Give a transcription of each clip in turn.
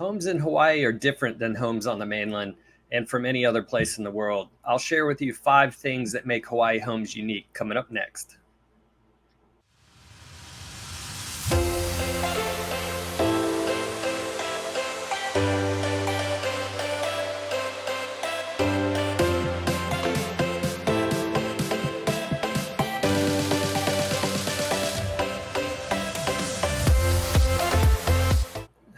Homes in Hawaii are different than homes on the mainland and from any other place in the world. I'll share with you 5 things that make Hawaii homes unique coming up next.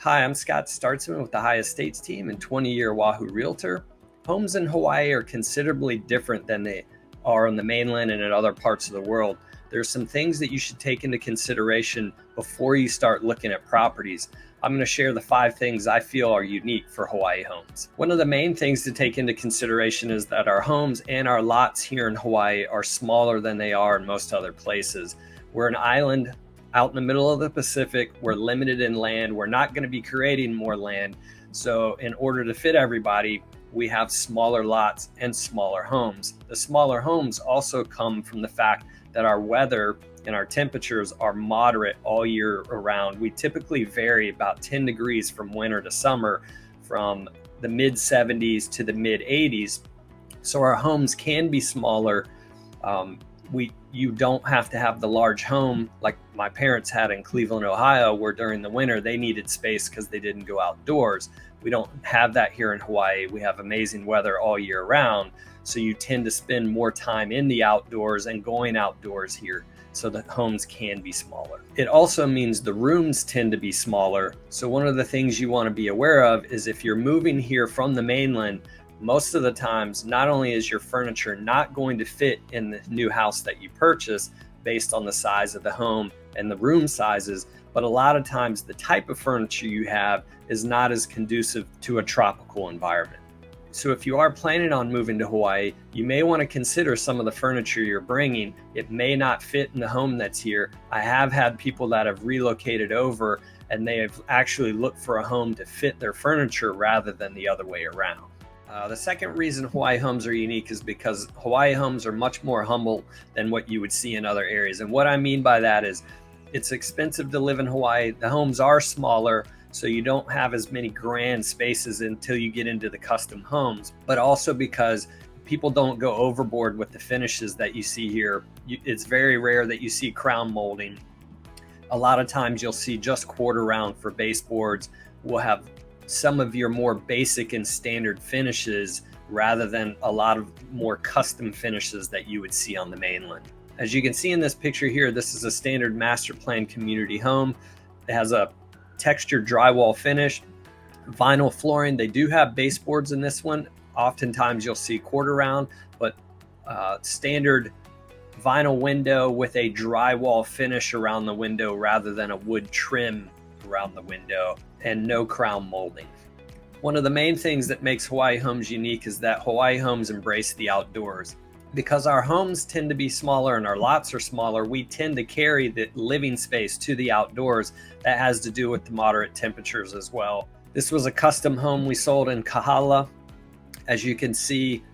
Hi, I'm Scott Startsman with the High Estates team and 20-year Oahu realtor. Homes in Hawaii are considerably different than they are on the mainland and in other parts of the world. There's some things that you should take into consideration before you start looking at properties. I'm going to share the 5 things I feel are unique for Hawaii homes. One of the main things to take into consideration is that our homes and our lots here in Hawaii are smaller than they are in most other places. We're an island out in the middle of the Pacific. We're limited in land. We're not going to be creating more land. So in order to fit everybody, we have smaller lots and smaller homes. The smaller homes also come from the fact that our weather and our temperatures are moderate all year around. We typically vary about 10 degrees from winter to summer, from the mid 70s to the mid 80s. So our homes can be smaller. You don't have to have the large home like my parents had in Cleveland, Ohio, where during the winter they needed space because they didn't go outdoors. We don't have that here in Hawaii. We have amazing weather all year round. So you tend to spend more time in the outdoors and going outdoors here, so that homes can be smaller. It also means the rooms tend to be smaller. So one of the things you want to be aware of is if you're moving here from the mainland, most of the times, not only is your furniture not going to fit in the new house that you purchase based on the size of the home and the room sizes, but a lot of times the type of furniture you have is not as conducive to a tropical environment. So if you are planning on moving to Hawaii, you may want to consider some of the furniture you're bringing. It may not fit in the home that's here. I have had people that have relocated over and they have actually looked for a home to fit their furniture rather than the other way around. The second reason Hawaii homes are unique is because Hawaii homes are much more humble than what you would see in other areas. And what I mean by that is it's expensive to live in Hawaii. The homes are smaller, so you don't have as many grand spaces until you get into the custom homes, but also because people don't go overboard with the finishes that you see here. It's very rare that you see crown molding. A lot of times you'll see just quarter round for baseboards. We'll have some of your more basic and standard finishes rather than a lot of more custom finishes that you would see on the mainland. As you can see in this picture here, this is a standard master plan community home. It has a textured drywall finish, vinyl flooring. They do have baseboards in this one. Oftentimes you'll see quarter round, but standard vinyl window with a drywall finish around the window rather than a wood trim around the window, and no crown molding. One of the main things that makes Hawaii homes unique is that Hawaii homes embrace the outdoors. Because our homes tend to be smaller and our lots are smaller, we tend to carry the living space to the outdoors. That has to do with the moderate temperatures as well. This was a custom home we sold in Kahala. As you can see,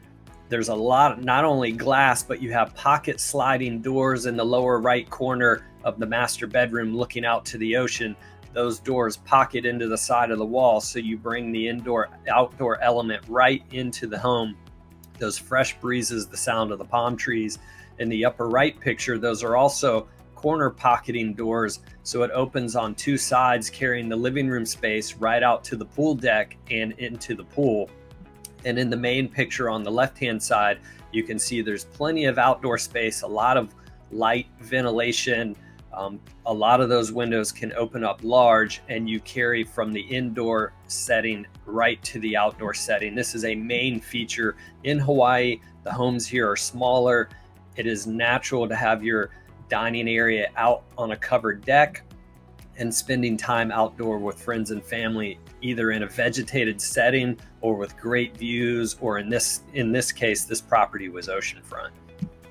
there's a lot, not only glass, but you have pocket sliding doors in the lower right corner of the master bedroom looking out to the ocean. Those doors pocket into the side of the wall, so you bring the outdoor element right into the home. Those fresh breezes, the sound of the palm trees. In the upper right picture, those are also corner pocketing doors, so it opens on 2 sides, carrying the living room space right out to the pool deck and into the pool. And in the main picture on the left-hand side, you can see there's plenty of outdoor space, a lot of light ventilation. A lot of those windows can open up large, and you carry from the indoor setting right to the outdoor setting. This is a main feature in Hawaii. The homes here are smaller. It is natural to have your dining area out on a covered deck and spending time outdoor with friends and family, either in a vegetated setting or with great views, or in this case, this property was oceanfront.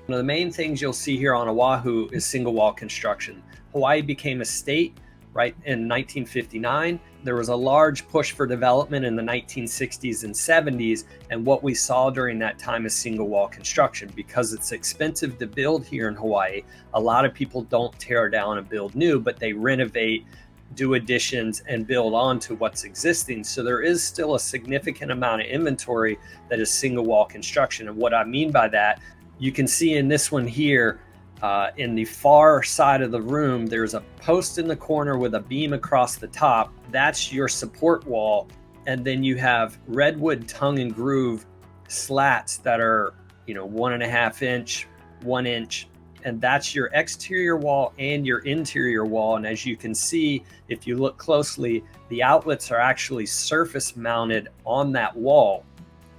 One of the main things you'll see here on Oahu is single wall construction. Hawaii became a state right in 1959. There was a large push for development in the 1960s and 70s, and what we saw during that time is single wall construction. Because it's expensive to build here in Hawaii, a lot of people don't tear down and build new, but they renovate do additions and build on to what's existing. So there is still a significant amount of inventory that is single wall construction. And what I mean by that, you can see in this one here, in the far side of the room, there's a post in the corner with a beam across the top. That's your support wall. And then you have redwood tongue and groove slats that are, 1.5 inch, 1 inch, and that's your exterior wall and your interior wall. And as you can see, if you look closely, the outlets are actually surface mounted on that wall.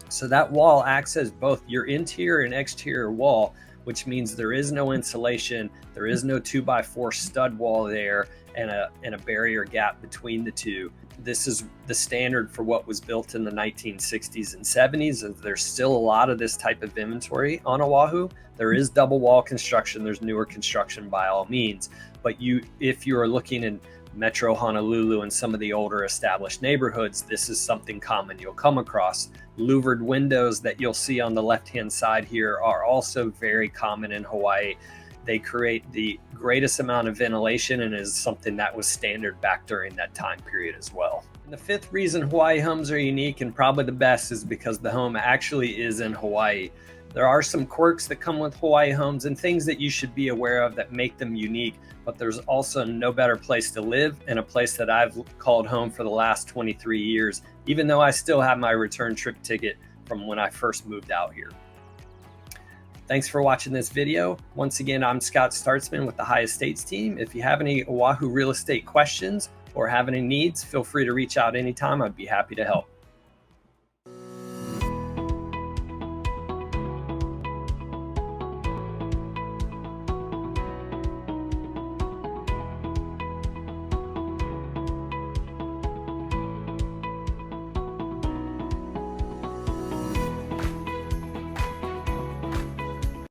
So that wall acts as both your interior and exterior wall, which means there is no insulation, there is no 2x4 stud wall there, and a barrier gap between the two. This is the standard for what was built in the 1960s and 70s. And there's still a lot of this type of inventory on Oahu. There is double wall construction. There's newer construction by all means. But if you are looking in Metro Honolulu and some of the older established neighborhoods, this is something common you'll come across. Louvered windows that you'll see on the left-hand side here are also very common in Hawaii. They create the greatest amount of ventilation and is something that was standard back during that time period as well. And the fifth reason Hawaii homes are unique and probably the best is because the home actually is in Hawaii. There are some quirks that come with Hawaii homes and things that you should be aware of that make them unique, but there's also no better place to live and a place that I've called home for the last 23 years, even though I still have my return trip ticket from when I first moved out here. Thanks for watching this video. Once again, I'm Scott Startsman with the High Estates team. If you have any Oahu real estate questions or have any needs, feel free to reach out anytime. I'd be happy to help.